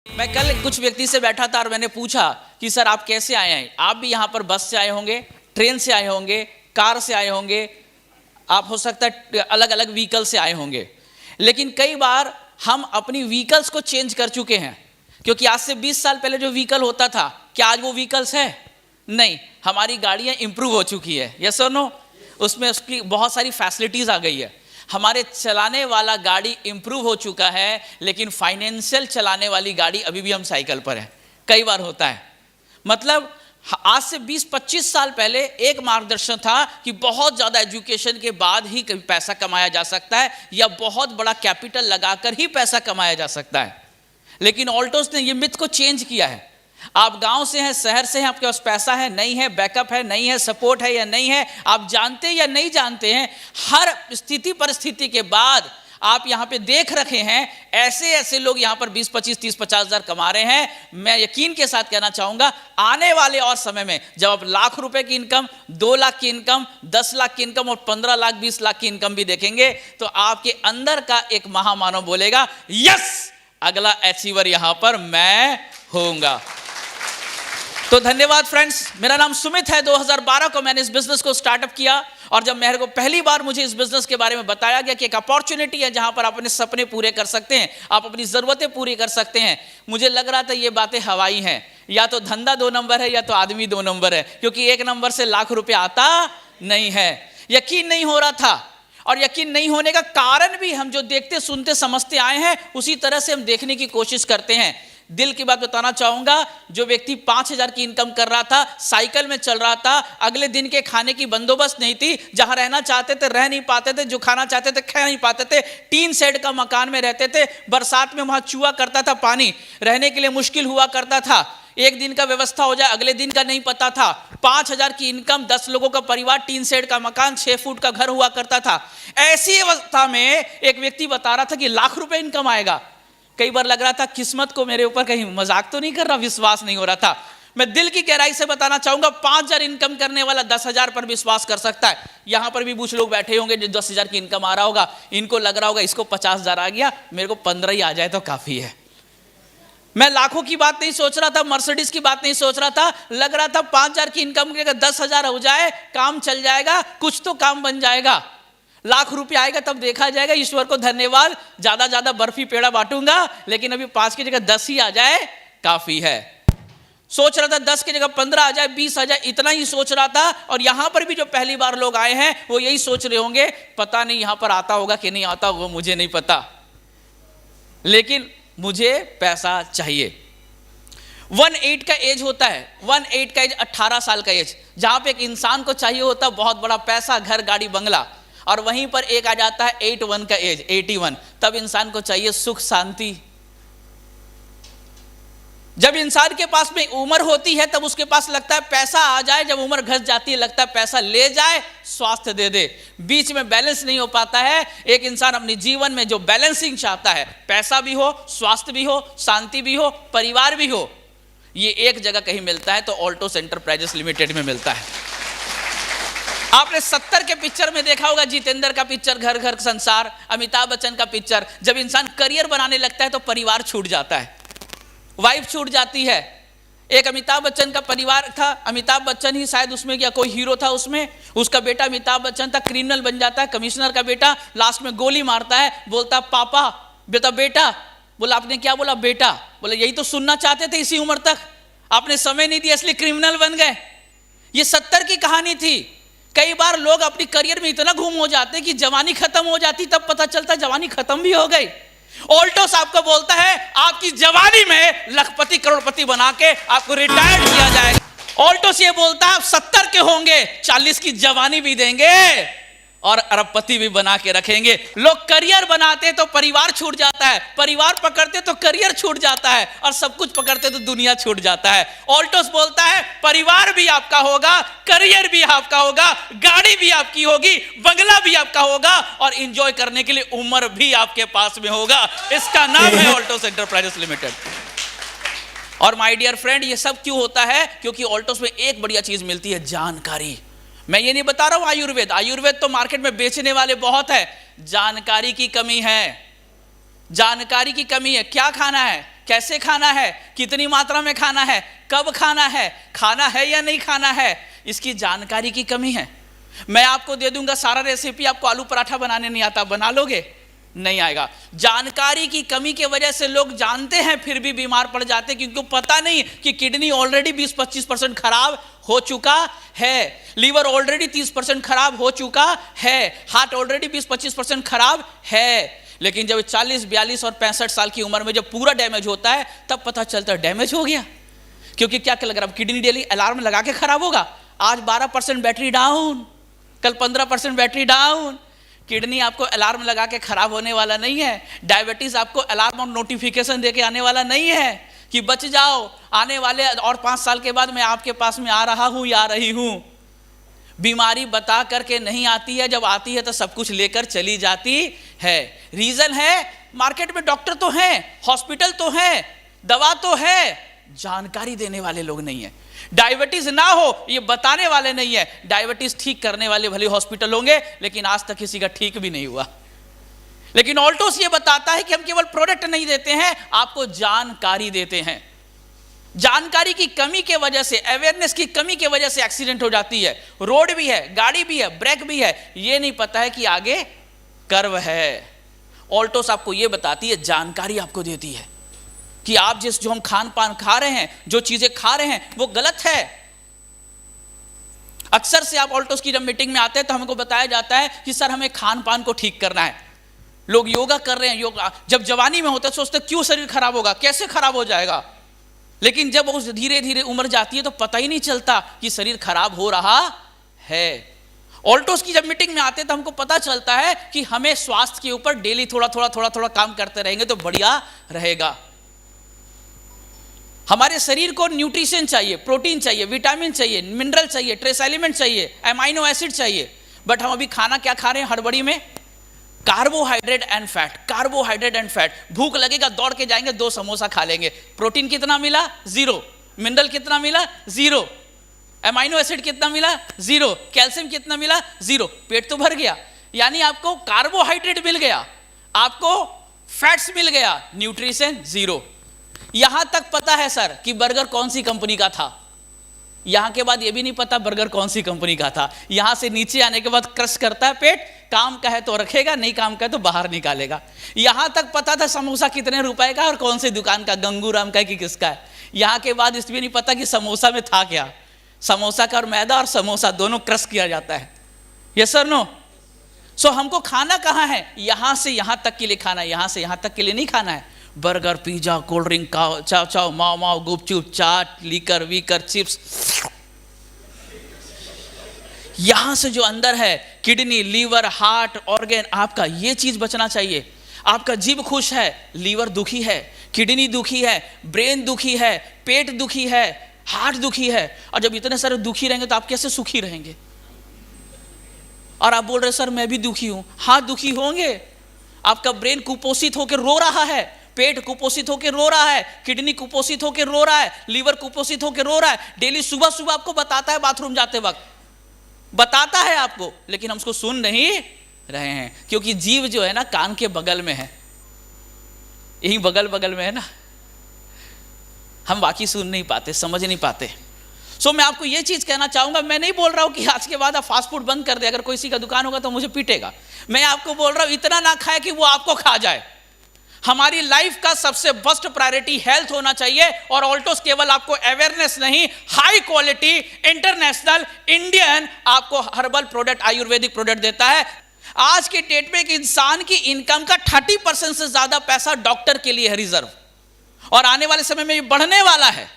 मैं कल कुछ व्यक्ति से बैठा था और मैंने पूछा कि सर आप कैसे आए हैं? आप भी यहाँ पर बस से आए होंगे, ट्रेन से आए होंगे, कार से आए होंगे, आप हो सकता है अलग अलग व्हीकल से आए होंगे। लेकिन कई बार हम अपनी व्हीकल्स को चेंज कर चुके हैं, क्योंकि आज से 20 साल पहले जो व्हीकल होता था, क्या आज वो व्हीकल्स है? नहीं, हमारी गाड़ियाँ इंप्रूव हो चुकी है। यस और नो? उसमें उसकी बहुत सारी फैसिलिटीज़ आ गई है। हमारे चलाने वाला गाड़ी इंप्रूव हो चुका है, लेकिन फाइनेंशियल चलाने वाली गाड़ी अभी भी हम साइकिल पर हैं। कई बार होता है, मतलब आज से 20-25 साल पहले एक मार्गदर्शन था कि बहुत ज़्यादा एजुकेशन के बाद ही पैसा कमाया जा सकता है, या बहुत बड़ा कैपिटल लगाकर ही पैसा कमाया जा सकता है। लेकिन ऑल्टोस ने ये मिथ को चेंज किया है। आप गांव से हैं, शहर से हैं, आपके पास पैसा है नहीं है, बैकअप है नहीं है, सपोर्ट है या नहीं है, आप जानते या नहीं जानते हैं, हर स्थिति परिस्थिति के बाद आप यहाँ पे देख रखे हैं ऐसे ऐसे लोग यहाँ पर 20, 25, 30, 50 हज़ार कमा रहे हैं। मैं यकीन के साथ कहना चाहूँगा, आने वाले और समय में जब आप लाख रुपए की इनकम, 2 लाख की इनकम, 10 लाख की इनकम और 15 लाख 20 लाख की इनकम भी देखेंगे, तो आपके अंदर का एक महामानव बोलेगा, यस, अगला अचीवर यहाँ पर मैं होऊंगा। तो धन्यवाद फ्रेंड्स, मेरा नाम सुमित है। 2012 को मैंने इस बिजनेस को स्टार्टअप किया, और जब मेरे को पहली बार मुझे इस बिजनेस के बारे में बताया गया कि एक अपॉर्चुनिटी है जहां पर आप अपने सपने पूरे कर सकते हैं, आप अपनी ज़रूरतें पूरी कर सकते हैं, मुझे लग रहा था ये बातें हवाई हैं। या तो धंधा 2 नंबर है या तो आदमी 2 नंबर है, क्योंकि 1 नंबर से लाख रुपये आता नहीं है। यकीन नहीं हो रहा था, और यकीन नहीं होने का कारण भी हम जो देखते सुनते समझते आए हैं उसी तरह से हम देखने की कोशिश करते हैं। दिल की बात बताना चाहूंगा, जो व्यक्ति 5,000 की इनकम कर रहा था, साइकिल में चल रहा था, अगले दिन के खाने की बंदोबस्त नहीं थी, जहां रहना चाहते थे रह नहीं पाते थे, जो खाना चाहते थे खा नहीं पाते थे, टीन शेड का मकान में रहते थे, बरसात में वहां चूहा करता था पानी, रहने के लिए मुश्किल हुआ करता था, एक दिन का व्यवस्था हो जाए अगले दिन का नहीं पता था। 5,000 की इनकम, 10 लोगों का परिवार, टीन शेड का मकान, 6 फुट का घर हुआ करता था। ऐसी अवस्था में एक व्यक्ति बता रहा था कि लाख रुपए इनकम आएगा। कई बार लग रहा था किस्मत को मेरे ऊपर कहीं मजाक तो नहीं कर रहा, विश्वास नहीं हो रहा था। मैं दिल की गहराई से बताना चाहूंगा, 5,000 इनकम करने वाला 10,000 पर विश्वास कर सकता है। यहां पर भी कुछ लोग बैठे होंगे जो 10,000 की इनकम आ रहा होगा, इनको लग रहा होगा इसको 50,000 आ गया, मेरे को 15 ही आ जाए तो काफी है। मैं लाखों की बात नहीं सोच रहा था, मर्सिडीज की बात नहीं सोच रहा था, लग रहा था 5,000 की इनकम के 10,000 हो जाए, काम चल जाएगा, कुछ तो काम बन जाएगा, लाख रुपए आएगा तब देखा जाएगा। ईश्वर को धन्यवाद, ज्यादा बर्फी पेड़ा बांटूंगा, लेकिन अभी 5 की जगह 10 ही आ जाए काफी है। सोच रहा था 10 की जगह 15 आ जाए, 20 आ जाए, इतना ही सोच रहा था। और यहां पर भी जो पहली बार लोग आए हैं वो यही सोच रहे होंगे, पता नहीं यहां पर आता होगा कि नहीं आता, वो मुझे नहीं पता, लेकिन मुझे पैसा चाहिए। 18 का एज होता है, 18 का एज 18 साल का एज, जहां पे एक इंसान को चाहिए होता बहुत बड़ा पैसा, घर गाड़ी बंगला, और वहीं पर एक आ जाता है 81 का एज, 81, तब इंसान को चाहिए सुख शांति। जब इंसान के पास में उम्र होती है तब उसके पास लगता है पैसा आ जाए, जब उम्र घस जाती है लगता है पैसा ले जाए, स्वास्थ्य दे दे। बीच में बैलेंस नहीं हो पाता है। एक इंसान अपने जीवन में जो बैलेंसिंग चाहता है, पैसा भी हो, स्वास्थ्य भी हो, शांति भी हो, परिवार भी हो, ये एक जगह कहीं मिलता है तो ऑल्टोस एंटरप्राइजेस लिमिटेड में मिलता है। आपने 70 के पिक्चर में देखा होगा, जितेंद्र का पिक्चर, घर घर संसार, अमिताभ बच्चन का पिक्चर, जब इंसान करियर बनाने लगता है तो परिवार छूट जाता है, वाइफ छूट जाती है। एक अमिताभ बच्चन का परिवार था, अमिताभ बच्चन ही शायद उसमें या कोई हीरो था उसमें, उसका बेटा अमिताभ बच्चन था, क्रिमिनल बन जाता है, कमिश्नर का बेटा, लास्ट में गोली मारता है, बोलता पापा, बेटा, बोला आपने क्या बोला बेटा? बोला यही तो सुनना चाहते थे इसी उम्र तक, आपने समय नहीं दिया इसलिए क्रिमिनल बन गए। ये 70 की कहानी थी। कई बार लोग अपनी करियर में इतना घूम हो जाते कि जवानी खत्म हो जाती, तब पता चलता जवानी खत्म भी हो गई। ऑल्टोस आपको बोलता है आपकी जवानी में लखपति करोड़पति बना के आपको रिटायर्ड किया जाएगा। ऑल्टोस ये बोलता है आप 70 के होंगे, 40 की जवानी भी देंगे और अरबपति भी बना के रखेंगे। लोग करियर बनाते तो परिवार छूट जाता है, परिवार पकड़ते तो करियर छूट जाता है, और सब कुछ पकड़ते तो दुनिया छूट जाता है। ऑल्टोस बोलता है परिवार भी आपका होगा, करियर भी आपका होगा, गाड़ी भी आपकी होगी, बंगला भी आपका होगा, और एंजॉय करने के लिए उम्र भी आपके पास में होगा। इसका नाम है ऑल्टोस एंटरप्राइजेस लिमिटेड। और माय डियर फ्रेंड, ये सब क्यों होता है? क्योंकि ऑल्टोस में एक बढ़िया चीज मिलती है, जानकारी। मैं ये नहीं बता रहा हूं आयुर्वेद तो मार्केट में बेचने वाले बहुत है, जानकारी की कमी है। जानकारी की कमी है। क्या खाना है, कैसे खाना है, कितनी मात्रा में खाना है, कब खाना है या नहीं खाना है, इसकी जानकारी की कमी है। मैं आपको दे दूंगा सारा रेसिपी, आपको आलू पराठा बनाने नहीं आता, बना लोगे? नहीं आएगा। जानकारी की कमी की वजह से लोग जानते हैं फिर भी बीमार पड़ जाते हैं, क्योंकि पता नहीं कि किडनी ऑलरेडी 20-25% खराब हो चुका है, लीवर ऑलरेडी 30% खराब हो चुका है, हार्ट ऑलरेडी 20-25% खराब है। लेकिन जब 40, 42 और 65 साल की उम्र में जब पूरा डैमेज होता है, तब पता चलता है डैमेज हो गया। क्योंकि क्या लग रहा है, किडनी डेली अलार्म लगा के खराब होगा, आज 12% बैटरी डाउन, कल 15% बैटरी डाउन। किडनी आपको अलार्म लगा के खराब होने वाला नहीं है। डायबिटीज आपको अलार्म और नोटिफिकेशन देके आने वाला नहीं है कि बच जाओ, आने वाले और 5 साल के बाद मैं आपके पास में आ रहा हूं या आ रही हूं। बीमारी बता करके नहीं आती है, जब आती है तो सब कुछ लेकर चली जाती है। रीजन है, मार्केट में डॉक्टर तो हैं, हॉस्पिटल तो हैं, दवा तो है, जानकारी देने वाले लोग नहीं है। डायबिटीज ना हो ये बताने वाले नहीं है। डायबिटीज ठीक करने वाले भले हॉस्पिटल होंगे, लेकिन आज तक किसी का ठीक भी नहीं हुआ। लेकिन ऑल्टोस ये बताता है कि हम केवल प्रोडक्ट नहीं देते हैं, आपको जानकारी देते हैं। जानकारी की कमी के वजह से, अवेयरनेस की कमी के वजह से एक्सीडेंट हो जाती है। रोड भी है, गाड़ी भी है, ब्रेक भी है, ये नहीं पता है कि आगे कर्व है। ऑल्टोस आपको ये बताती है, जानकारी आपको देती है कि आप जो हम खान पान खा रहे हैं, जो चीजें खा रहे हैं, वो गलत है। अक्सर से आप ऑल्टोस की जब मीटिंग में आते हैं तो हमको बताया जाता है कि सर हमें खान पान को ठीक करना है। लोग योगा कर रहे हैं, योगा जब जवानी में होते हैं सोचते क्यों शरीर खराब होगा, कैसे खराब हो जाएगा। लेकिन जब उस धीरे धीरे उम्र जाती है तो पता ही नहीं चलता कि शरीर खराब हो रहा है। ऑल्टोस की जब मीटिंग में आते हैं तो हमको पता चलता है कि हमें स्वास्थ्य के ऊपर डेली थोड़ा थोड़ा काम करते रहेंगे तो बढ़िया रहेगा। हमारे शरीर को न्यूट्रिशन चाहिए, प्रोटीन चाहिए, विटामिन चाहिए, मिनरल चाहिए, ट्रेस एलिमेंट चाहिए, अमाइनो एसिड चाहिए। बट हम अभी खाना क्या खा रहे हैं हड़बड़ी में? Carbohydrate and fat, carbohydrate and fat. भूख लगेगा दौड़ के जाएंगे 2 समोसा खा लेंगे। प्रोटीन कितना मिला? 0। मिनरल कितना मिला? 0। अमाइनो एसिड कितना मिला? 0। कैल्शियम कितना मिला? 0। पेट तो भर गया। यानी आपको कार्बोहाइड्रेट मिल गया, आपको फैट्स मिल गया, न्यूट्रिशन 0। यहां तक पता है सर कि बर्गर कौन सी कंपनी का था, यहां के बाद ये भी नहीं पता बर्गर कौन सी कंपनी का था। यहां से नीचे आने के बाद क्रश करता है पेट, काम का है तो रखेगा, नहीं काम का है तो बाहर निकालेगा। यहां तक पता था समोसा कितने रुपए का और कौन सी दुकान का, गंगूराम का कि किसका है। यहां के बाद इसलिए नहीं पता कि समोसा में था क्या। समोसा का और मैदा और समोसा दोनों क्रश किया जाता है। Yes sir no? सो हमको खाना कहाँ है? यहां से यहां तक के लिए खाना है, यहां से यहां तक के लिए नहीं खाना है। बर्गर, पिज्जा, कोल्ड ड्रिंक, चाव चाव, माओ माओ, गुपचुप, चाट, लीकर वीकर, चिप्स, यहां से जो अंदर है किडनी, लीवर, हार्ट, ऑर्गन, आपका ये चीज बचना चाहिए। आपका जीभ खुश है, लीवर दुखी है, किडनी दुखी है, ब्रेन दुखी है, पेट दुखी है, हार्ट दुखी है। और जब इतने सारे दुखी रहेंगे तो आप कैसे सुखी रहेंगे? और आप बोल रहे सर मैं भी दुखी हूं। हाँ दुखी होंगे। आपका ब्रेन कुपोषित होकर रो रहा है, पेट कुपोषित होकर रो रहा है, किडनी कुपोषित होकर रो रहा है, लीवर कुपोषित होकर रो रहा है। डेली सुबह सुबह आपको बताता है, बाथरूम जाते वक्त बताता है आपको, लेकिन हम उसको सुन नहीं रहे हैं क्योंकि जीव जो है ना कान के बगल में है, यही बगल बगल में है ना, हम बाकी सुन नहीं पाते, समझ नहीं पाते। सो मैं आपको ये चीज कहना चाहूंगा, मैं नहीं बोल रहा हूं कि आज के बाद आप फास्ट फूड बंद कर दे, अगर कोई सी का दुकान होगा तो मुझे पीटेगा। मैं आपको बोल रहा हूं इतना ना खाए कि वो आपको खा जाए। हमारी लाइफ का सबसे बेस्ट प्रायोरिटी हेल्थ होना चाहिए। और ऑल्टोस केवल आपको अवेयरनेस नहीं, हाई क्वालिटी इंटरनेशनल इंडियन आपको हर्बल प्रोडक्ट, आयुर्वेदिक प्रोडक्ट देता है। आज के डेट में एक इंसान की इनकम का 30% से ज्यादा पैसा डॉक्टर के लिए है रिजर्व, और आने वाले समय में ये बढ़ने वाला है।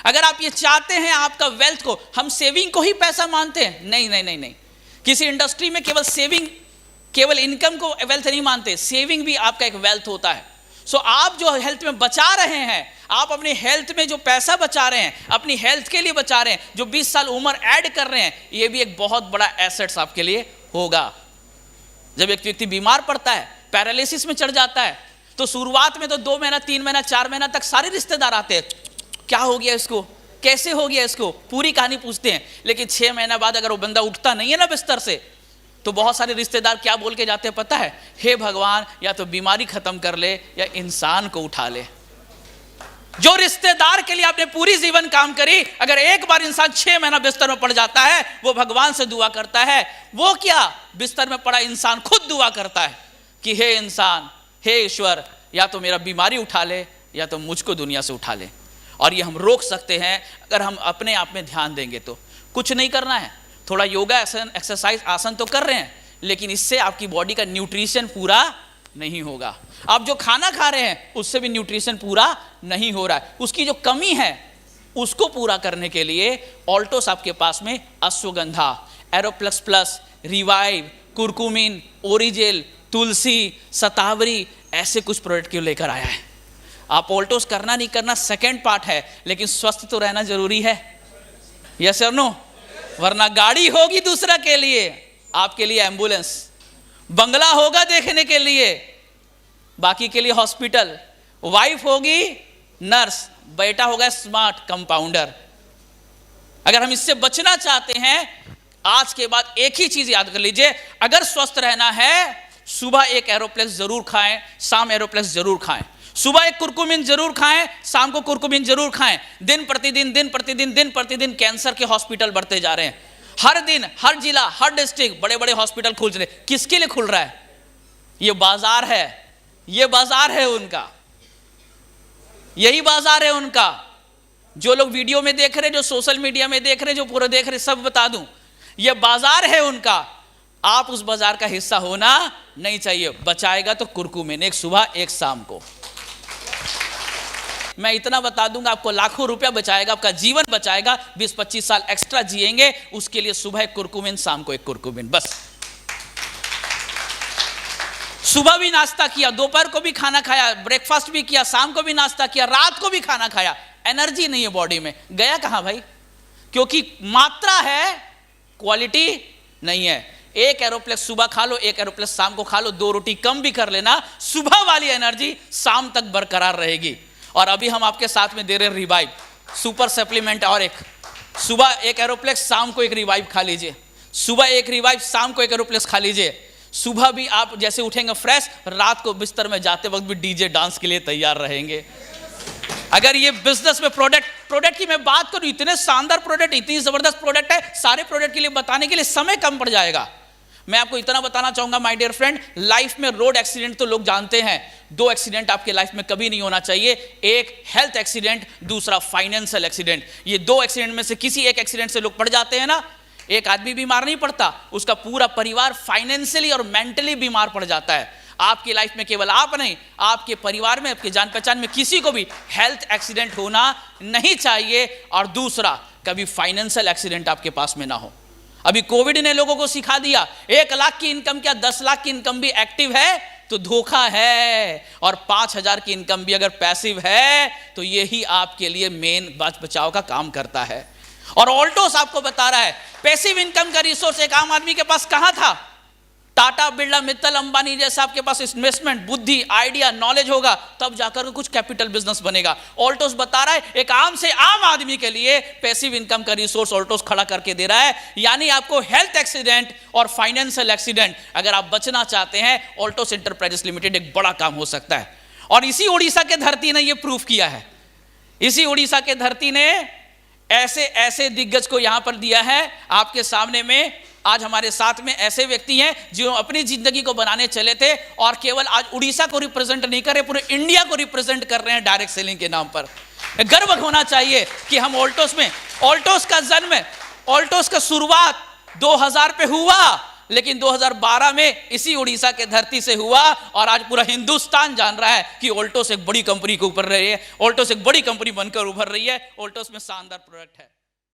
अगर आप ये चाहते हैं आपका वेल्थ को, हम सेविंग को ही पैसा मानते हैं? नहीं नहीं नहीं नहीं। किसी इंडस्ट्री में केवल सेविंग, केवल इनकम को वेल्थ नहीं मानते, सेविंग भी आपका एक वेल्थ होता है। सो आप जो हेल्थ में बचा रहे हैं, आप अपनी हेल्थ में जो पैसा बचा रहे हैं, अपनी हेल्थ के लिए बचा रहे हैं, जो 20 साल उम्र ऐड कर रहे हैं, ये भी एक बहुत बड़ा एसेट्स आपके लिए होगा। जब एक व्यक्ति बीमार पड़ता है, पैरालिसिस में चढ़ जाता है, तो शुरुआत में तो 2 महीना, 3 महीना, 4 महीना तक सारे रिश्तेदार आते हैं, क्या हो गया इसको, कैसे हो गया इसको, पूरी कहानी पूछते हैं। लेकिन 6 महीना बाद अगर वो बंदा उठता नहीं है ना बिस्तर से, तो बहुत सारे रिश्तेदार क्या बोल के जाते हैं पता है? हे भगवान, या तो बीमारी खत्म कर ले या इंसान को उठा ले। जो रिश्तेदार के लिए आपने पूरी जीवन काम करी, अगर एक बार इंसान 6 महीना बिस्तर में पड़ जाता है, वो भगवान से दुआ करता है। वो क्या, बिस्तर में पड़ा इंसान खुद दुआ करता है कि हे इंसान, हे ईश्वर, या तो मेरा बीमारी उठा ले या तो मुझको दुनिया से उठा ले। और ये हम रोक सकते हैं अगर हम अपने आप में ध्यान देंगे। तो कुछ नहीं करना है, थोड़ा योगा एक्सरसाइज आसन तो कर रहे हैं, लेकिन इससे आपकी बॉडी का न्यूट्रिशन पूरा नहीं होगा। आप जो खाना खा रहे हैं उससे भी न्यूट्रिशन पूरा नहीं हो रहा है। उसकी जो कमी है उसको पूरा करने के लिए ऑल्टोस आपके पास में अश्वगंधा, एरोप्लस प्लस, रिवाइव, कुरकुमिन, ओरिजेल, तुलसी, शतावरी, ऐसे कुछ प्रोडक्ट क्यों लेकर आया है। आप ऑल्टोस करना नहीं करना सेकंड पार्ट है, लेकिन स्वस्थ तो रहना जरूरी है। यस और नो? वरना गाड़ी होगी दूसरा के लिए, आपके लिए एम्बुलेंस, बंगला होगा देखने के लिए, बाकी के लिए हॉस्पिटल, वाइफ होगी नर्स, बेटा होगा स्मार्ट कंपाउंडर। अगर हम इससे बचना चाहते हैं, आज के बाद एक ही चीज याद कर लीजिए, अगर स्वस्थ रहना है, सुबह एक एरोप्लेक्स जरूर खाएं, शाम एरोप्लेक्स जरूर खाएं। सुबह एक कुरकुमिन जरूर खाएं, शाम को कुरकुमिन जरूर खाएं। दिन प्रतिदिन कैंसर के हॉस्पिटल बढ़ते जा रहे हैं। हर दिन, हर जिला, हर डिस्ट्रिक्ट बड़े बड़े हॉस्पिटल खुल रहे हैं। किसके लिए खुल रहा है? ये बाजार है, ये बाजार है उनका, यही बाजार है उनका। जो लोग वीडियो में देख रहे हैं, जो सोशल मीडिया में देख रहे हैं, जो पूरा देख रहे हैं, सब बता दूं, ये बाजार है उनका। आप उस बाजार का हिस्सा होना नहीं चाहिए। बचाएगा तो कुरकुमिन, एक सुबह एक शाम को। मैं इतना बता दूंगा, आपको लाखों रुपया बचाएगा, आपका जीवन बचाएगा, 20-25 साल एक्स्ट्रा जिएंगे। उसके लिए सुबह एक कुरकुमिन, शाम को एक कुरकुमिन, बस। सुबह भी नाश्ता किया, दोपहर को भी खाना खाया, ब्रेकफास्ट भी किया, शाम को भी नाश्ता किया, रात को भी खाना खाया, एनर्जी नहीं है बॉडी में, गया कहां भाई? क्योंकि मात्रा है, क्वालिटी नहीं है। एक एरोप्लेक्स सुबह खा लो, एक एरोप्लेक्स शाम को खा लो, 2 रोटी कम भी कर लेना, सुबह वाली एनर्जी शाम तक बरकरार रहेगी। और अभी हम आपके साथ में दे रहे हैं रिवाइव सुपर सप्लीमेंट, और एक सुबह एक एरोप्लेक्स, शाम को एक रिवाइव खा लीजिए। सुबह एक रिवाइव, शाम को एक एरोप्लेक्स खा लीजिए। सुबह भी आप जैसे उठेंगे फ्रेश, रात को बिस्तर में जाते वक्त भी डीजे डांस के लिए तैयार रहेंगे। अगर ये बिजनेस में प्रोडक्ट की मैं बात करूं, इतने शानदार प्रोडक्ट, इतनी जबरदस्त प्रोडक्ट है, सारे प्रोडक्ट के लिए बताने के लिए समय कम पड़ जाएगा। मैं आपको इतना बताना चाहूंगा माय डियर फ्रेंड, लाइफ में रोड एक्सीडेंट तो लोग जानते हैं, 2 एक्सीडेंट आपके लाइफ में कभी नहीं होना चाहिए। एक हेल्थ एक्सीडेंट, दूसरा फाइनेंशियल एक्सीडेंट। ये 2 एक्सीडेंट में से किसी एक एक्सीडेंट से लोग पड़ जाते हैं ना, एक आदमी बीमार नहीं पड़ता, उसका पूरा परिवार फाइनेंशियली और मेंटली बीमार पड़ जाता है। आपकी लाइफ में केवल आप नहीं, आपके परिवार में, आपके जान पहचान में किसी को भी हेल्थ एक्सीडेंट होना नहीं चाहिए। और दूसरा, कभी फाइनेंशियल एक्सीडेंट आपके पास में ना हो। अभी कोविड ने लोगों को सिखा दिया, 1 लाख की इनकम क्या 10 लाख की इनकम भी एक्टिव है तो धोखा है, और 5,000 की इनकम भी अगर पैसिव है तो यही आपके लिए मेन बचाव का काम करता है। और ऑल्टोस आपको बता रहा है, पैसिव इनकम का रिसोर्स एक आम आदमी के पास कहां था? टाटा, बिरला, मित्तल, अंबानी जैसा आपके पास इन्वेस्टमेंट, बुद्धि, आइडिया, नॉलेज होगा, तब जाकर कुछ कैपिटल बिजनेस बनेगा। ऑल्टोस बता रहा है, एक आम से आम आदमी के लिए पैसिव इनकम का रिसोर्स ऑल्टोस खड़ा करके दे रहा है। यानी आपको हेल्थ एक्सीडेंट और फाइनेंशियल एक्सीडेंट अगर आप बचना चाहते हैं, ऑल्टोस एंटरप्राइजेस लिमिटेड एक बड़ा काम हो सकता है। और इसी उड़ीसा के धरती ने यह प्रूफ किया है। इसी उड़ीसा के धरती ने ऐसे ऐसे दिग्गज को यहां पर दिया है आपके सामने में। आज हमारे साथ में ऐसे व्यक्ति हैं जो अपनी जिंदगी को बनाने चले थे और केवल आज उड़ीसा को रिप्रेजेंट नहीं कर रहे, पूरे इंडिया को रिप्रेजेंट कर रहे हैं डायरेक्ट सेलिंग के नाम पर। गर्व होना चाहिए कि हम ऑल्टोस में, ऑल्टोस का जन्म, ऑल्टोस का शुरुआत 2000 पे हुआ, लेकिन 2012 में इसी उड़ीसा के धरती से हुआ। और आज पूरा हिंदुस्तान जान रहा है कि ऑल्टोस एक बड़ी कंपनी के ऊपर रही है, ऑल्टोस एक बड़ी कंपनी बनकर उभर रही है। ऑल्टोस में शानदार प्रोडक्ट है।